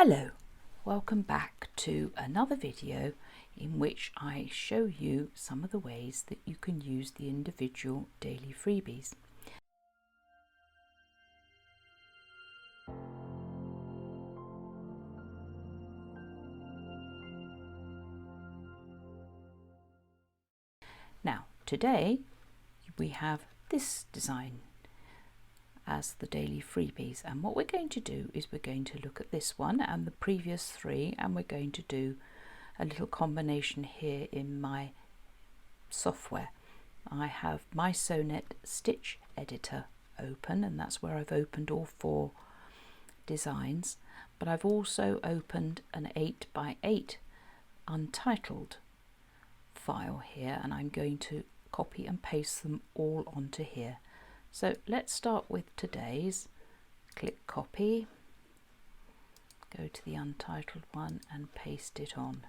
Hello, welcome back to another video in which I show you some of the ways that you can use the individual daily freebies. Now, today we have this design as the daily freebies, and what we're going to do is we're going to look at this one and the previous three, and we're going to do a little combination here in my software. I have my Sonnet stitch editor open, and that's where I've opened all four designs, but I've also opened an 8x8 untitled file here, and I'm going to copy and paste them all onto here. So let's start with today's. Click copy, go to the untitled one and paste it on.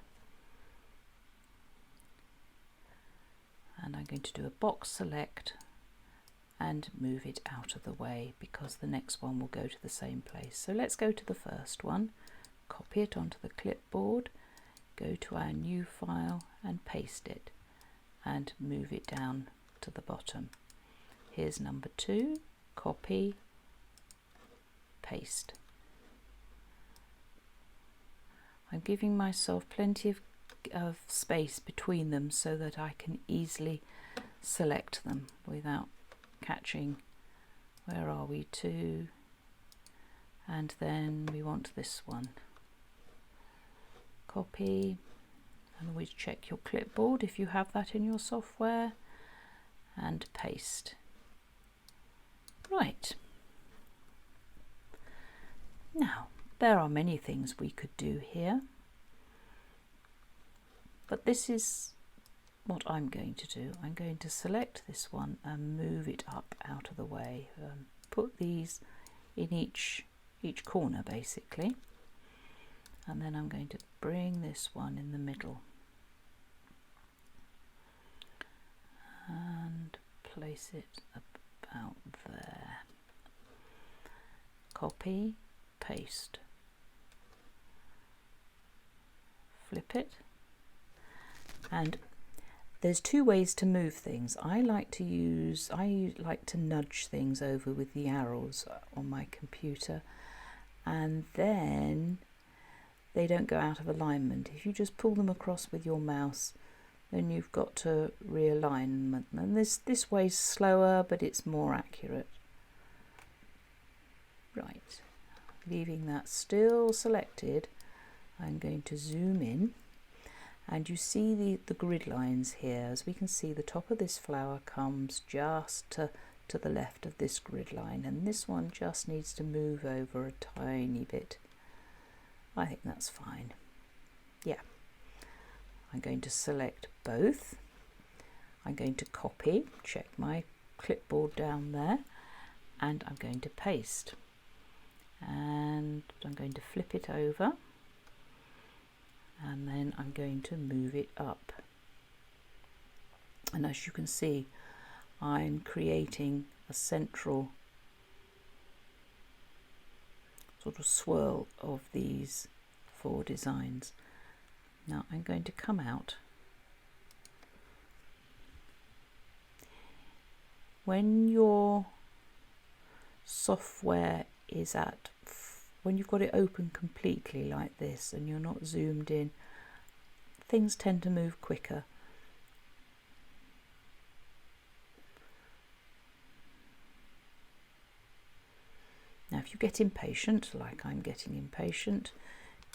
And I'm going to do a box select and move it out of the way because the next one will go to the same place. So let's go to the first one, copy it onto the clipboard, go to our new file and paste it and move it down to the bottom. Here's number 2, copy, paste. I'm giving myself plenty of space between them so that I can easily select them without catching. Where are we? 2, and then we want this one. Copy, and always check your clipboard if you have that in your software, and paste. Right, now there are many things we could do here, but this is what I'm going to do. I'm going to select this one and move it up out of the way, put these in each corner basically, and then I'm going to bring this one in the middle and place it about there. Copy, paste, flip it, and there's two ways to move things. I like to nudge things over with the arrows on my computer, and then they don't go out of alignment. If you just pull them across with your mouse, then you've got to realign them, and this way's slower but it's more accurate. Right, leaving that still selected, I'm going to zoom in, and you see the grid lines here. As we can see, the top of this flower comes just to the left of this grid line, and this one just needs to move over a tiny bit. I think that's fine. Yeah. I'm going to select both. I'm going to copy, check my clipboard down there, and I'm going to paste. And I'm going to flip it over, and then I'm going to move it up. And as you can see, I'm creating a central sort of swirl of these four designs. Now I'm going to come out. When your software is when you've got it open completely like this and you're not zoomed in, things tend to move quicker. Now if you get impatient, like I'm getting impatient,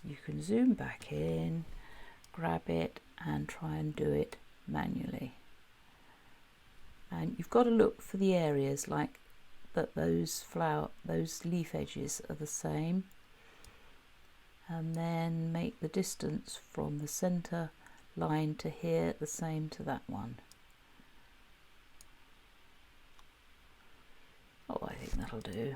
you can zoom back in, grab it and try and do it manually. And you've got to look for the areas like that those leaf edges are the same, and then make the distance from the center line to here the same to that one. Oh, I think that'll do.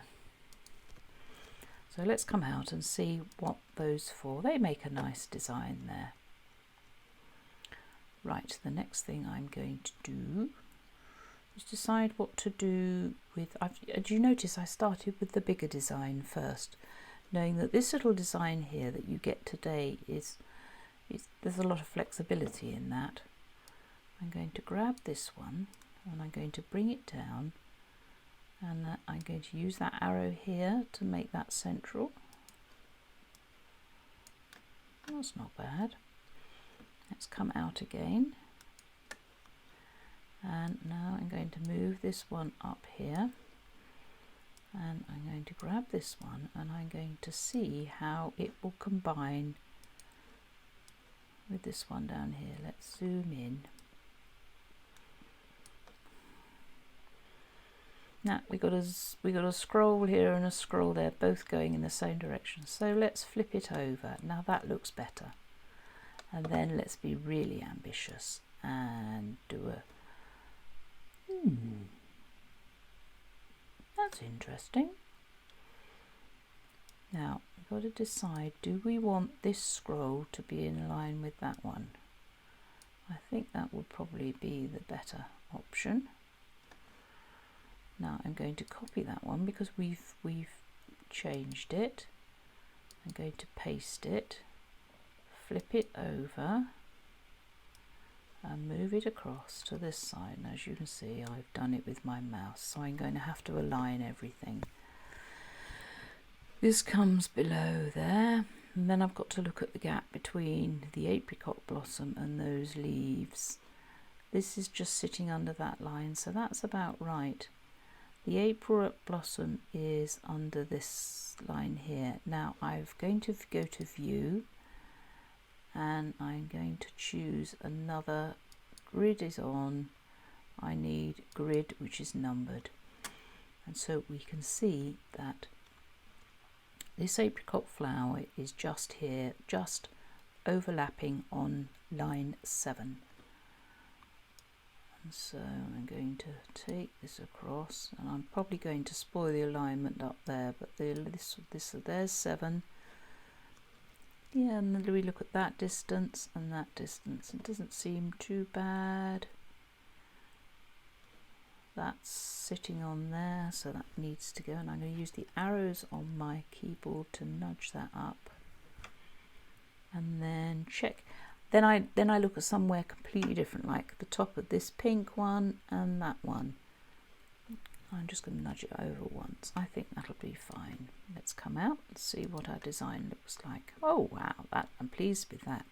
So let's come out and see what those four, they make a nice design there. Right, the next thing I'm going to do is decide what to do with, do you notice I started with the bigger design first? knowing that this little design here that you get today is there's a lot of flexibility in that. I'm going to grab this one and I'm going to bring it down, and I'm going to use that arrow here to make that central. That's not bad. Let's come out again, and now I'm going to move this one up here, and I'm going to grab this one and I'm going to see how it will combine with this one down here. Let's zoom in. Now we got a scroll here and a scroll there, both going in the same direction. So let's flip it over. Now that looks better. And then let's be really ambitious and do a that's interesting. Now we've got to decide, do we want this scroll to be in line with that one? I think that would probably be the better option. Now I'm going to copy that one because we've changed it. I'm going to paste it, flip it over and move it across to this side. And as you can see, I've done it with my mouse, so I'm going to have to align everything. This comes below there, and then I've got to look at the gap between the apricot blossom and those leaves. This is just sitting under that line, so that's about right. The apricot blossom is under this line here. Now I'm going to go to view, and I'm going to choose another. Grid is on. I need grid which is numbered, and so we can see that this apricot flower is just here, just overlapping on line 7. And so I'm going to take this across, and I'm probably going to spoil the alignment up there, but there's 7. Yeah, and then we look at that distance and that distance. It doesn't seem too bad. That's sitting on there, so that needs to go, and I'm going to use the arrows on my keyboard to nudge that up, and then check. Then I look at somewhere completely different, like the top of this pink one and that one. I'm just going to nudge it over once. I think that'll be fine. Let's come out and see what our design looks like. Oh wow, I'm pleased with that.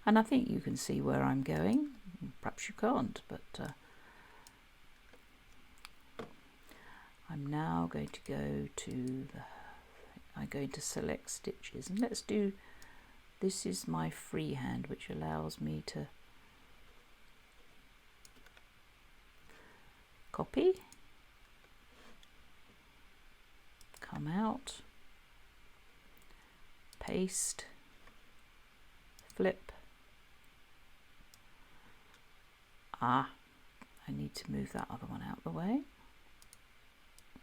And I think you can see where I'm going. Perhaps you can't, but I'm now going to go to I'm going to select stitches, and let's do, this is my freehand, which allows me to copy, come out, paste, flip. I need to move that other one out of the way.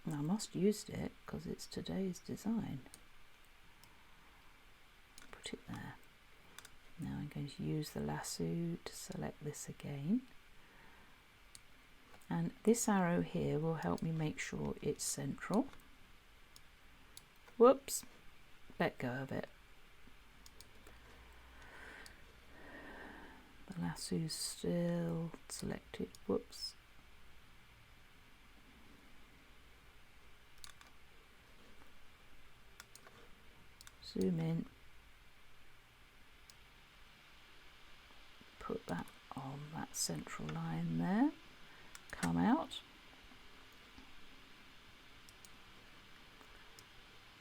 I must use it because it's today's design. Put it there. Now I'm going to use the lasso to select this again. And this arrow here will help me make sure it's central. Whoops, let go of it. The lasso's still selected. Whoops. Zoom in. Put that on that central line there. Come out.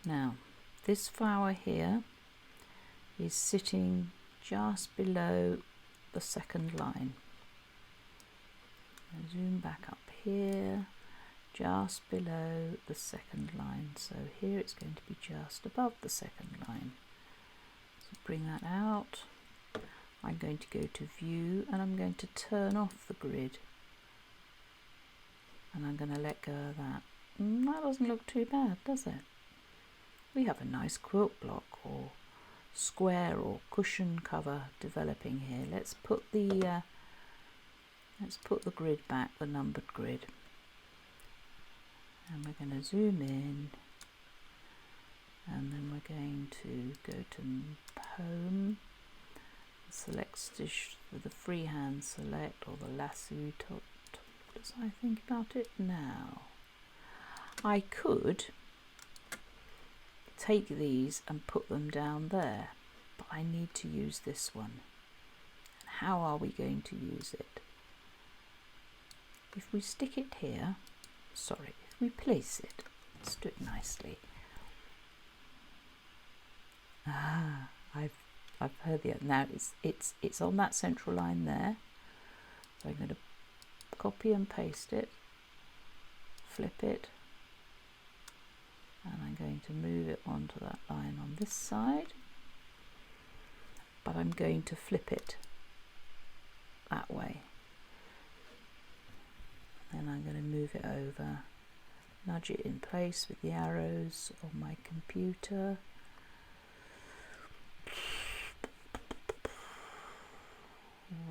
Now, this flower here is sitting just below the second line. I'll zoom back up here, just below the second line. So here it's going to be just above the second line. So bring that out. I'm going to go to view, and I'm going to turn off the grid. And I'm going to let go of that. That doesn't look too bad, does it? We have a nice quilt block or square or cushion cover developing here. Let's put the grid back, the numbered grid. And we're going to zoom in, and then we're going to go to home, select stitch with the freehand select or the lasso top. As I think about it now, I could take these and put them down there, but I need to use this one. How are we going to use it? If we stick it here, sorry, if we place it, let's do it nicely. I've heard the other. Now it's on that central line there. So I'm going to copy and paste it, flip it, and I'm going to move it onto that line on this side, but I'm going to flip it that way. Then I'm going to move it over, nudge it in place with the arrows on my computer.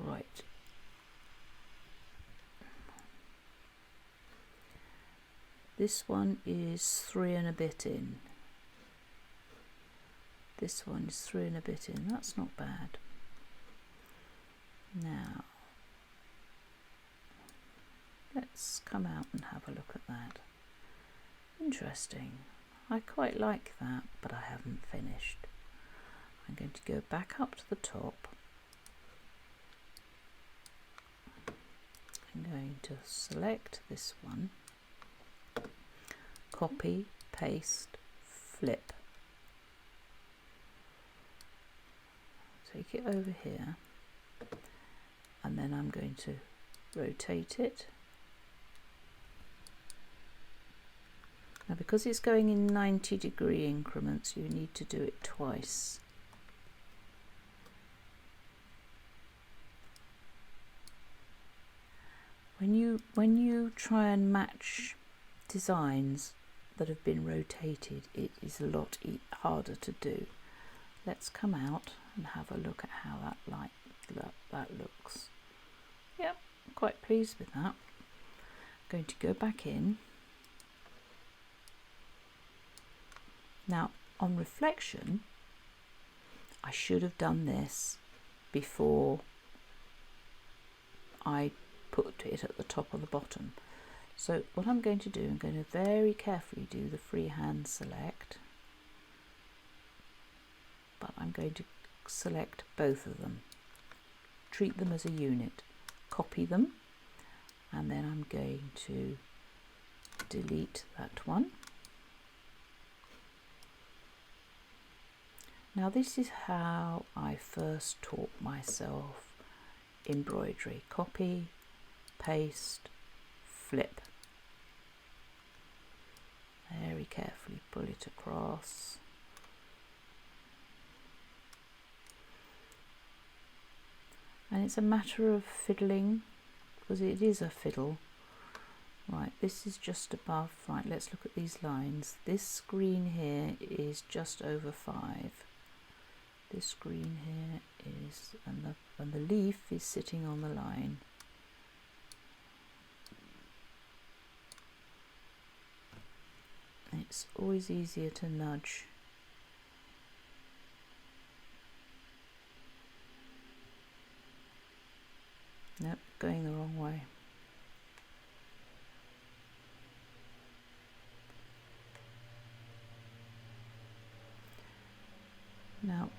Right. This one is 3 and a bit in. This one is 3 and a bit in. That's not bad. Now, let's come out and have a look at that. Interesting. I quite like that, but I haven't finished. I'm going to go back up to the top. I'm going to select this one. Copy, paste, flip. Take it over here, and then I'm going to rotate it. Now, because it's going in 90-degree increments, you need to do it twice. When you try and match designs that have been rotated, it is a lot harder to do. Let's come out and have a look at how that looks. Yep, I'm quite pleased with that. I'm going to go back in. Now, on reflection, I should have done this before I put it at the top or the bottom. So what I'm going to do, I'm going to very carefully do the freehand select, but I'm going to select both of them, treat them as a unit, copy them, and then I'm going to delete that one. Now this is how I first taught myself embroidery. Copy, paste, flip. Very carefully pull it across. And it's a matter of fiddling, because it is a fiddle. Right, this is just above. Right, let's look at these lines. This green here is just over 5. This green here is, and the leaf is sitting on the line. It's always easier to nudge. Nope, going the wrong way. Now,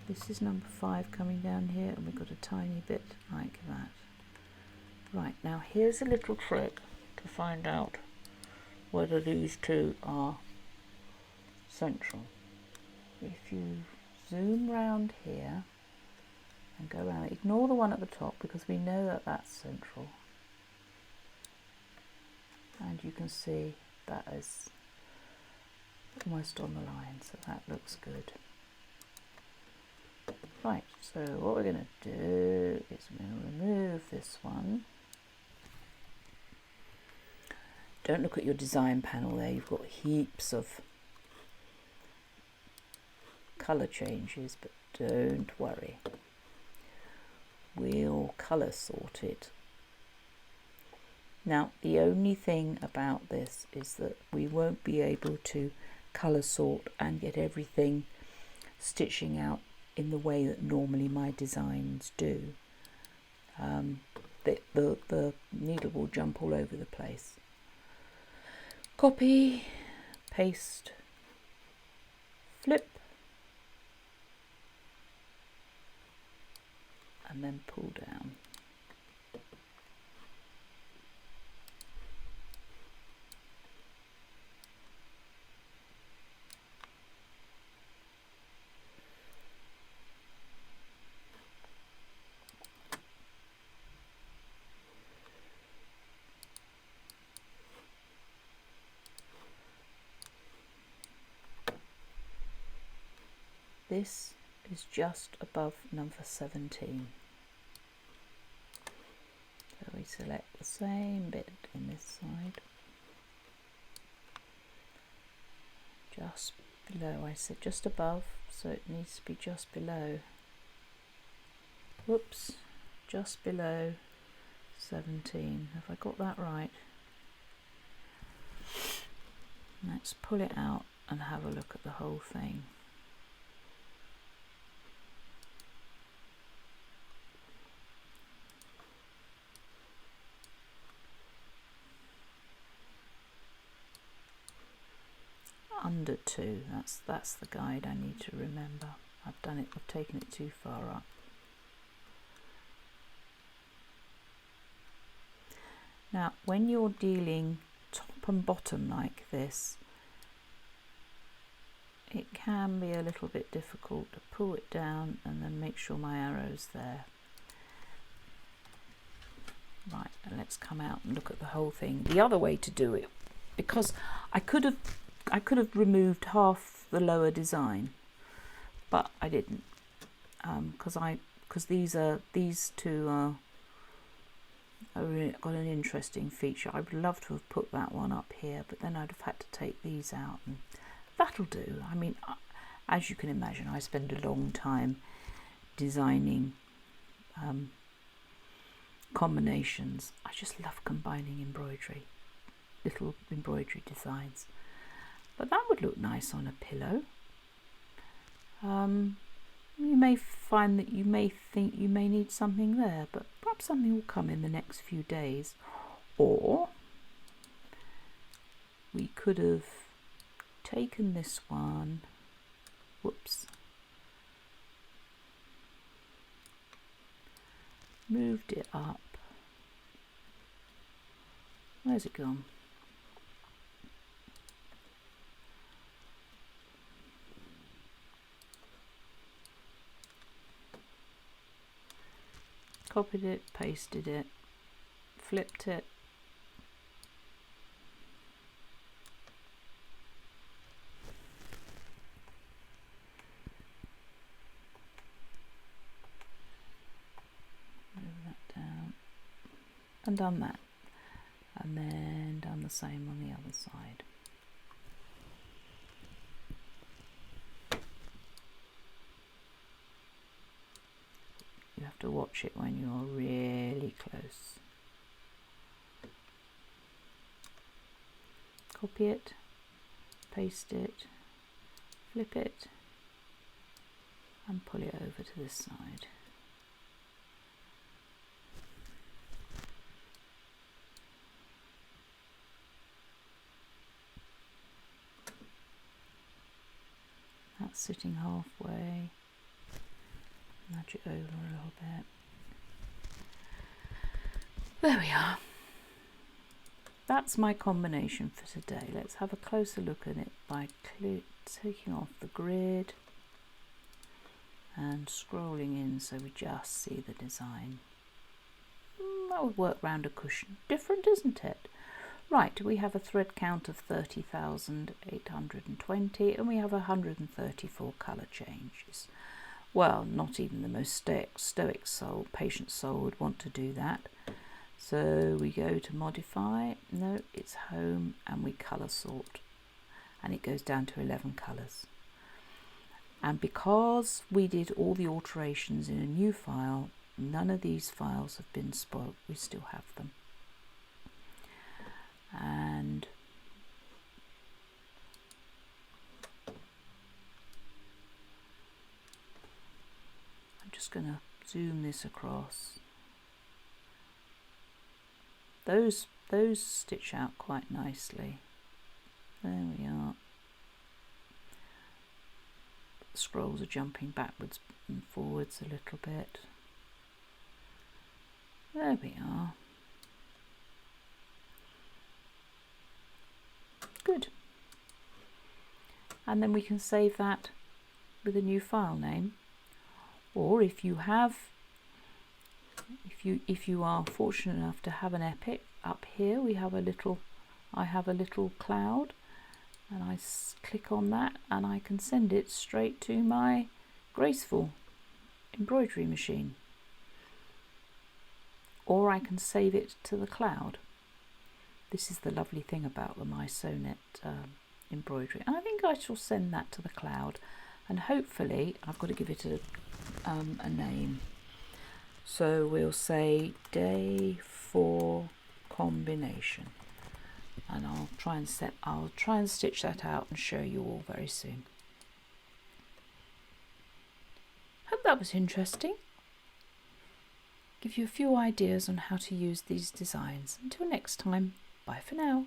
this is number 5 coming down here, and we've got a tiny bit like that. Right, now here's a little trick to find out whether these two are central. If you zoom round here and go around, ignore the one at the top because we know that that's central, and you can see that is almost on the line, so that looks good. Right, so what we're going to do is we're going to remove this one. Don't look at your design panel there, you've got heaps of colour changes, but don't worry. We'll colour sort it Now the only thing about this is that we won't be able to colour sort and get everything stitching out in the way that normally my designs do. The needle will jump all over the place. Copy, paste, flip, and then pull down. This is just above number 17. So we select the same bit in this side. Just below, I said just above, so it needs to be just below. Whoops, just below 17. Have I got that right? Let's pull it out and have a look at the whole thing. Under 2, that's the guide I need to remember. I've taken it too far up. Now when you're dealing top and bottom like this, it can be a little bit difficult to pull it down and then make sure my arrow's there. Right, and let's come out and look at the whole thing. The other way to do it, because I could have removed half the lower design, but I didn't, because these two are got an interesting feature. I would love to have put that one up here, but then I'd have had to take these out, and that'll do. I mean, as you can imagine, I spend a long time designing combinations. I just love combining embroidery, little embroidery designs. But that would look nice on a pillow. You may find that you may think you may need something there, but perhaps something will come in the next few days. Or we could have taken this one, whoops, moved it up. Where's it gone? Copied it, pasted it, flipped it, move that down, and done that, and then done the same on the other side. You have to watch it when you're really close. Copy it, paste it, flip it, and pull it over to this side. That's sitting halfway. Nudge it over a little bit. There we are. That's my combination for today. Let's have a closer look at it by taking off the grid and scrolling in so we just see the design. That would work round a cushion. Different, isn't it? Right, we have a thread count of 30,820 and we have 134 colour changes. Well, not even the most stoic soul, patient soul would want to do that. So we go to modify, no, it's home, and we colour sort. And it goes down to 11 colours. And because we did all the alterations in a new file, none of these files have been spoilt. We still have them. and I'm just going to zoom this across. Those stitch out quite nicely. There we are. The scrolls are jumping backwards and forwards a little bit. There we are. Good. And then we can save that with a new file name. Or if you are fortunate enough to have an epic, up here I have a little cloud, and I click on that and I can send it straight to my Graceful embroidery machine, or I can save it to the cloud. This is the lovely thing about the My Sonnet embroidery, and I think I shall send that to the cloud, and hopefully I've got to give it a name. So we'll say Day 4 Combination, and I'll try and stitch that out and show you all very soon. Hope that was interesting. Give you a few ideas on how to use these designs. Until next time, bye for now.